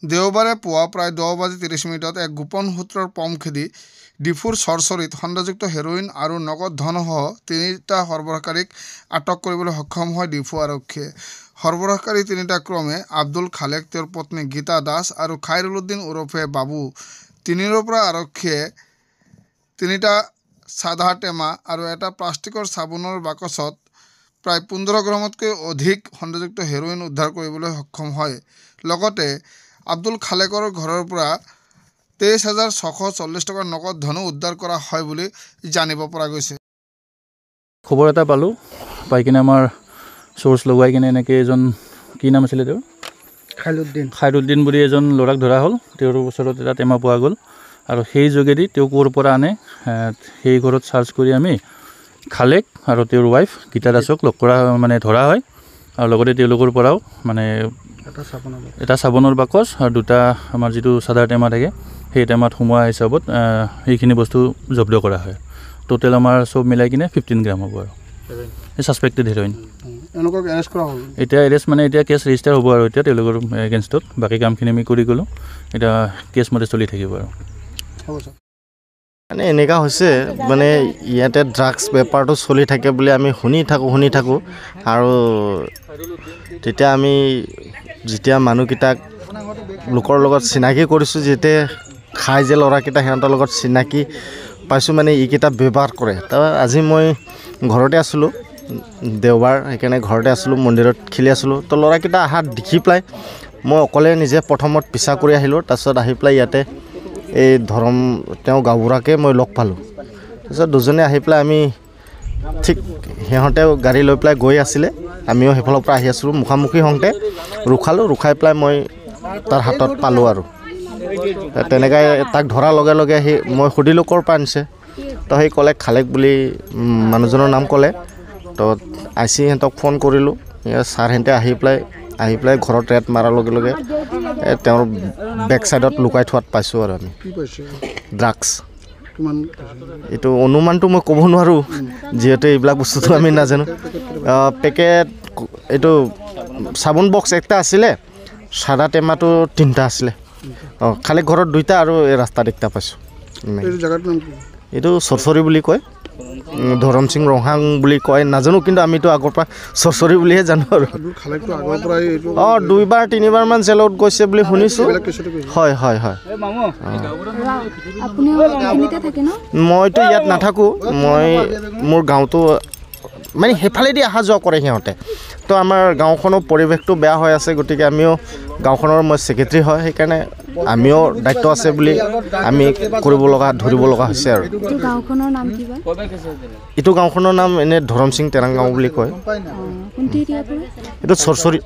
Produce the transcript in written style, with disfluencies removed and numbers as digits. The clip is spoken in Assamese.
দেওবাৰে পুৱা প্ৰায় 10:30 এক গোপন সূত্ৰৰ পম খেদি ডিফুৰ চৰচৰিত খণ্ডযুক্ত হেৰোইন আৰু নগদ ধনসহ 3টা সৰবৰাহকাৰীক আটক কৰিবলৈ সক্ষম হয় ডিফু আৰক্ষীয়ে। সৰবৰাহকাৰী 3টা ক্ৰমে আব্দুল খালেক, তেওঁৰ পত্নী গীতা দাস আৰু খাইৰুল উদ্দিন ওৰফে বাবু। 3ৰ পৰা আৰক্ষীয়ে 3টা চাধা টেমা আৰু এটা প্লাষ্টিকৰ চাবোনৰ বাকচত প্ৰায় 15 গ্ৰামতকৈ অধিক খণ্ডযুক্ত হেৰোইন উদ্ধাৰ কৰিবলৈ সক্ষম হয়। লগতে আব্দুল খালেকৰ ঘৰৰ পৰা 23,640 টকাৰ নগদ ধনো উদ্ধাৰ কৰা হয় বুলি জানিব পৰা গৈছে। খবৰ এটা পালোঁ, পাই কিনে আমাৰ চ'ৰ্চ লগাই কিনে এনেকৈ এজন কি নাম আছিলে তেওঁৰ খাইৰুদ্দিন বুলি এজন ল'ৰাক ধৰা হ'ল। তেওঁৰ ওচৰত এটা টেমা পোৱা গ'ল আৰু সেই যোগেদি তেওঁ ক'ৰ পৰা আনে সেই ঘৰত চাৰ্চ কৰি আমি খালেক আৰু তেওঁৰ ৱাইফ গীতা দাসক লগ কৰা ধৰা হয় আৰু লগতে তেওঁলোকৰ পৰাও এটা চাবোনৰ বাকচ আৰু 2টা আমাৰ যিটো চাদা টেমা থাকে সেই টেমাত সোমোৱা হিচাপত সেইখিনি বস্তু জব্দ কৰা হয়। টোটেল আমাৰ চব মিলাই কিনে 15 গ্ৰাম হ'ব আৰু এই ছাছপেক্টেড হেৰইন। এতিয়া এৰেষ্ট এতিয়া কেছ ৰেজিষ্টাৰ হ'ব আৰু এতিয়া তেওঁলোকৰ এগেইনষ্টত বাকী কামখিনি আমি কৰি গ'লোঁ। এতিয়া কেছ মতে চলি থাকিব আৰু এনেকুৱা হৈছে ইয়াতে ড্ৰাগছ বেপাৰটো চলি থাকে বুলি আমি শুনি থাকোঁ আৰু তেতিয়া আমি যেতিয়া মানুহকেইটাক লোকৰ লগত চিনাকি কৰিছোঁ, যেতিয়া খাই যে ল'ৰাকেইটা সিহঁতৰ লগত চিনাকি পাইছোঁ এইকেইটা ব্যৱহাৰ কৰে। তাৰ আজি মই ঘৰতে আছিলোঁ, দেওবাৰ সেইকাৰণে ঘৰতে আছিলোঁ, মন্দিৰত খেলি আছিলোঁ। তো ল'ৰাকেইটা অহা দেখি পেলাই মই অকলে নিজে প্ৰথমত পিছা কৰি আহিলোঁ। তাৰপিছত আহি পেলাই ইয়াতে এই তেওঁ গাঁওবুঢ়াকে মই লগ পালোঁ। তাৰপিছত দুজনে আহি পেলাই আমি ঠিক সিহঁতেও গাড়ী লৈ পেলাই গৈ আছিলে, আমিও সেইফালৰ পৰা আহি আছিলোঁ। মুখামুখি হওঁতে ৰখাই পেলাই মই তাৰ হাতত পালোঁ আৰু তেনেকৈ তাক ধৰাৰ লগে লগে মই সুধিলোঁ ক'ৰ পৰা আনিছে। তো সেই ক'লে খালেক বুলি মানুহজনৰ নাম ক'লে। তো আইচি সিহঁতক ফোন কৰিলোঁ, ছাৰহঁতে আহি পেলাই ঘৰত ৰেড মাৰাৰ লগে লগে তেওঁৰ বেক চাইডত লুকাই থোৱাত পাইছোঁ আৰু আমি ড্ৰাগছ। এইটো অনুমানটো মই ক'ব নোৱাৰোঁ, যিহেতু এইবিলাক বস্তুটো আমি নাজানো। পেকেট এইটো চাবোন বক্স একটা আছিলে, চাদা টেমাটো 3টা আছিলে। খালি ঘৰত 2টা আৰু এই ৰাস্তাত একটা পাইছোঁ। এইটো চৰচৰি বুলি কয়, ধৰম সিং ৰহাং বুলি কয় নাজানো, কিন্তু আমিতো আগৰ পৰা চৰচৰি বুলিহে জানো আৰু 2বাৰ 3বাৰমান জেলত গৈছে বুলি শুনিছোঁ। হয়। মইতো ইয়াত নাথাকোঁ, মই মোৰ গাঁৱটো সেইফালেদি অহা যোৱা কৰে সিহঁতে। তো আমাৰ গাঁওখনৰ পৰিৱেশটো বেয়া হৈ আছে, গতিকে আমিও গাঁওখনৰ মই ছেক্ৰেটাৰী হয়, সেইকাৰণে আমিও দায়িত্ব আছে বুলি আমি ধৰিব লগা হৈছে আৰু। এইটো গাঁওখনৰ নাম এনে ধৰম সিং তেৰাং গাঁও বুলি কয়। এইটো চৰচৰি।